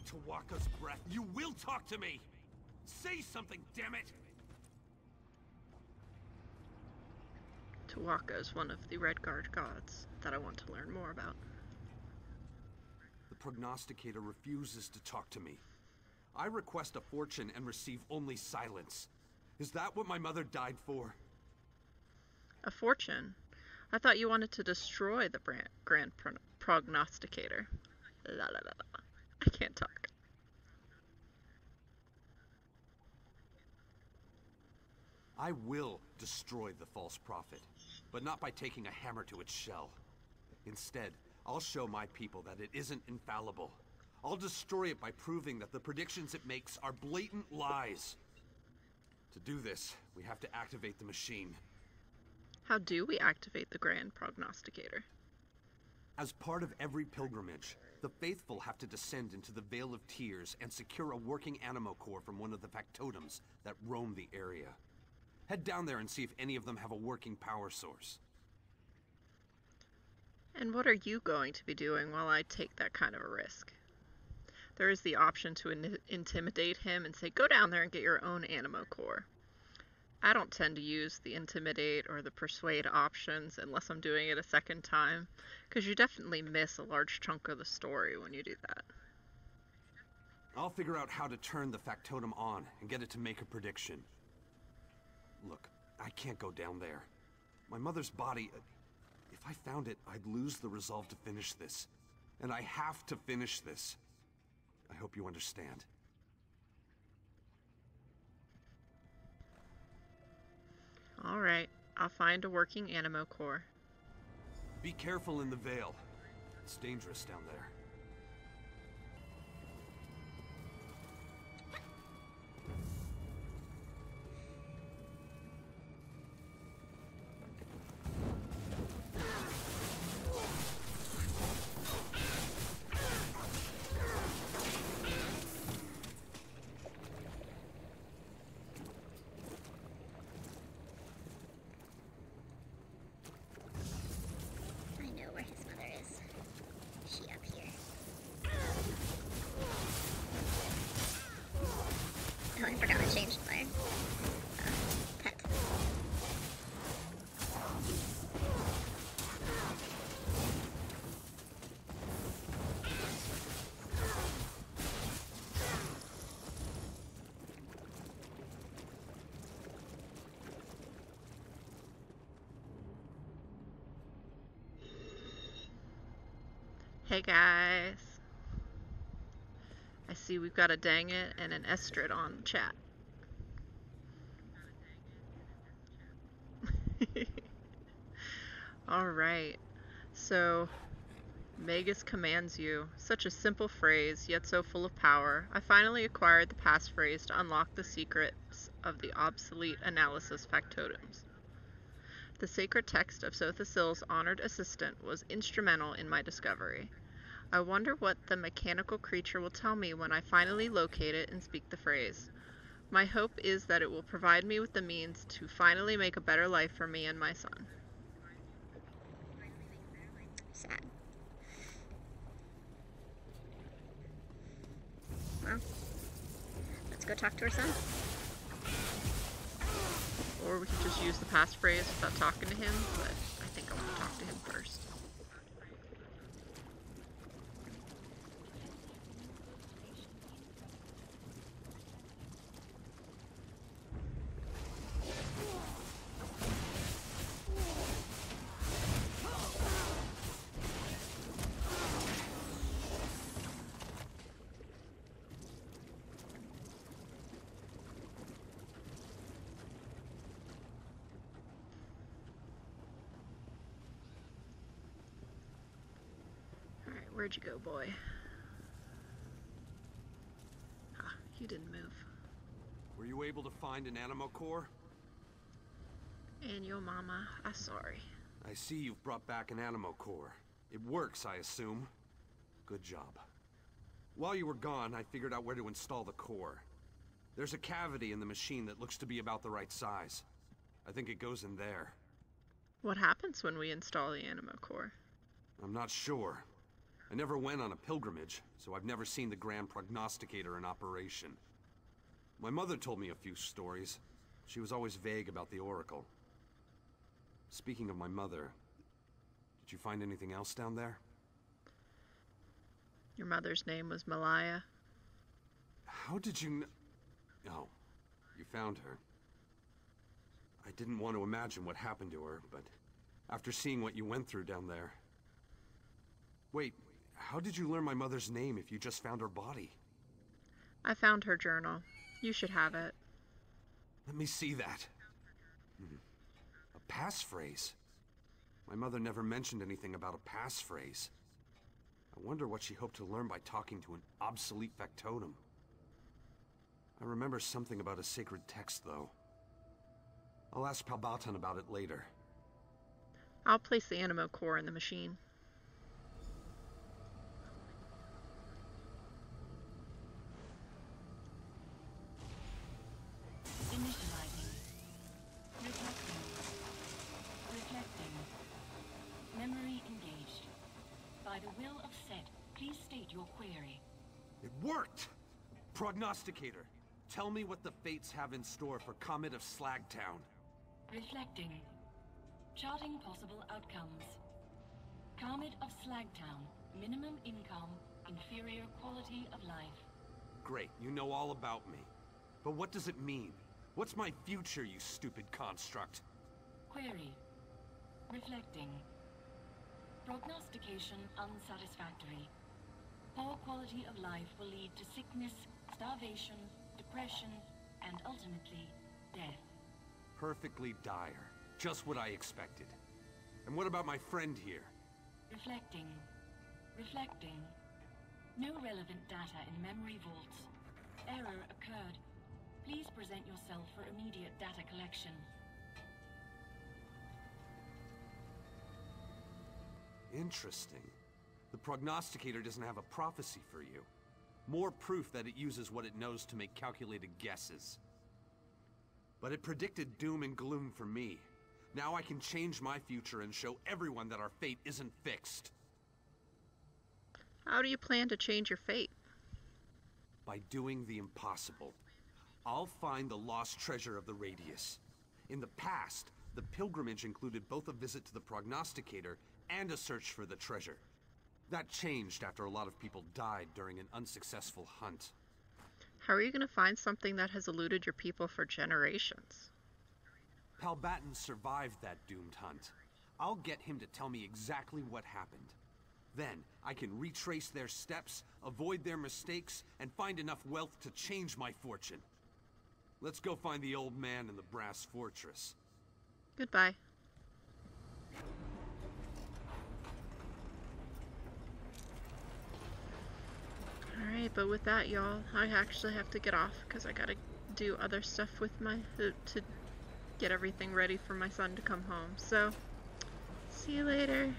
by Tawaka's breath, you will talk to me! Say something, damn it! Tawaka is one of the Red Guard gods that I want to learn more about. The prognosticator refuses to talk to me. I request a fortune and receive only silence. Is that what my mother died for? A fortune? I thought you wanted to destroy the Grand Prognosticator. La la la la. I can't talk. I will destroy the false prophet, but not by taking a hammer to its shell. Instead, I'll show my people that it isn't infallible. I'll destroy it by proving that the predictions it makes are blatant lies. To do this, we have to activate the machine. How do we activate the Grand Prognosticator? As part of every pilgrimage, the faithful have to descend into the Vale of Tears and secure a working animo core from one of the factotums that roam the area. Head down there and see if any of them have a working power source. And what are you going to be doing while I take that kind of a risk? There is the option to intimidate him and say, go down there and get your own animo core. I don't tend to use the intimidate or the persuade options unless I'm doing it a second time, because you definitely miss a large chunk of the story when you do that. I'll figure out how to turn the factotum on and get it to make a prediction. Look, I can't go down there. My mother's body... If I found it, I'd lose the resolve to finish this. And I have to finish this. I hope you understand. Alright, I'll find a working animo core. Be careful in the Vale. It's dangerous down there. I forgot I changed my pet. Hey guys. I see we've got a dang it and an Estrid on the chat. Alright, so Magus commands you. Such a simple phrase, yet so full of power. I finally acquired the passphrase to unlock the secrets of the obsolete analysis factotums. The sacred text of Sothasill's honored assistant was instrumental in my discovery. I wonder what the mechanical creature will tell me when I finally locate it and speak the phrase. My hope is that it will provide me with the means to finally make a better life for me and my son. Sad. Well, let's go talk to her son. Or we could just use the passphrase without talking to him, but I think I want to talk to him first. Where'd you go, boy? Ah, you didn't move. Were you able to find an animo core? And your mama, I'm sorry. I see you've brought back an animo core. It works, I assume. Good job. While you were gone, I figured out where to install the core. There's a cavity in the machine that looks to be about the right size. I think it goes in there. What happens when we install the animo core? I'm not sure. I never went on a pilgrimage, so I've never seen the Grand Prognosticator in operation. My mother told me a few stories. She was always vague about the Oracle. Speaking of my mother, did you find anything else down there? Your mother's name was Malaya. How did you Oh, you found her. I didn't want to imagine what happened to her, but after seeing what you went through down there... Wait, how did you learn my mother's name if you just found her body? I found her journal. You should have it. Let me see that. A passphrase. My mother never mentioned anything about a passphrase. I wonder what she hoped to learn by talking to an obsolete factotum. I remember something about a sacred text, though. I'll ask Palbatan about it later. I'll place the Animo core in the machine. Initializing. Reflecting. Memory engaged. By the will of Set, please state your query. It worked! Prognosticator, tell me what the Fates have in store for Comet of Slagtown. Reflecting. Charting possible outcomes. Comet of Slagtown. Minimum income. Inferior quality of life. Great, you know all about me. But what does it mean? What's my future, you stupid construct? Query. Reflecting. Prognostication unsatisfactory. Poor quality of life will lead to sickness, starvation, depression, and ultimately, death. Perfectly dire. Just what I expected. And what about my friend here? Reflecting. Reflecting. No relevant data in memory vaults. Error occurred. Please present yourself for immediate data collection. Interesting. The prognosticator doesn't have a prophecy for you. More proof that it uses what it knows to make calculated guesses. But it predicted doom and gloom for me. Now I can change my future and show everyone that our fate isn't fixed. How do you plan to change your fate? By doing the impossible. I'll find the lost treasure of the Radius. In the past, the pilgrimage included both a visit to the prognosticator and a search for the treasure. That changed after a lot of people died during an unsuccessful hunt. How are you going to find something that has eluded your people for generations? Palbatan survived that doomed hunt. I'll get him to tell me exactly what happened. Then, I can retrace their steps, avoid their mistakes, and find enough wealth to change my fortune. Let's go find the old man in the brass fortress. Goodbye. Alright, but with that, y'all, I actually have to get off because I gotta do other stuff with my... to get everything ready for my son to come home. So, see you later.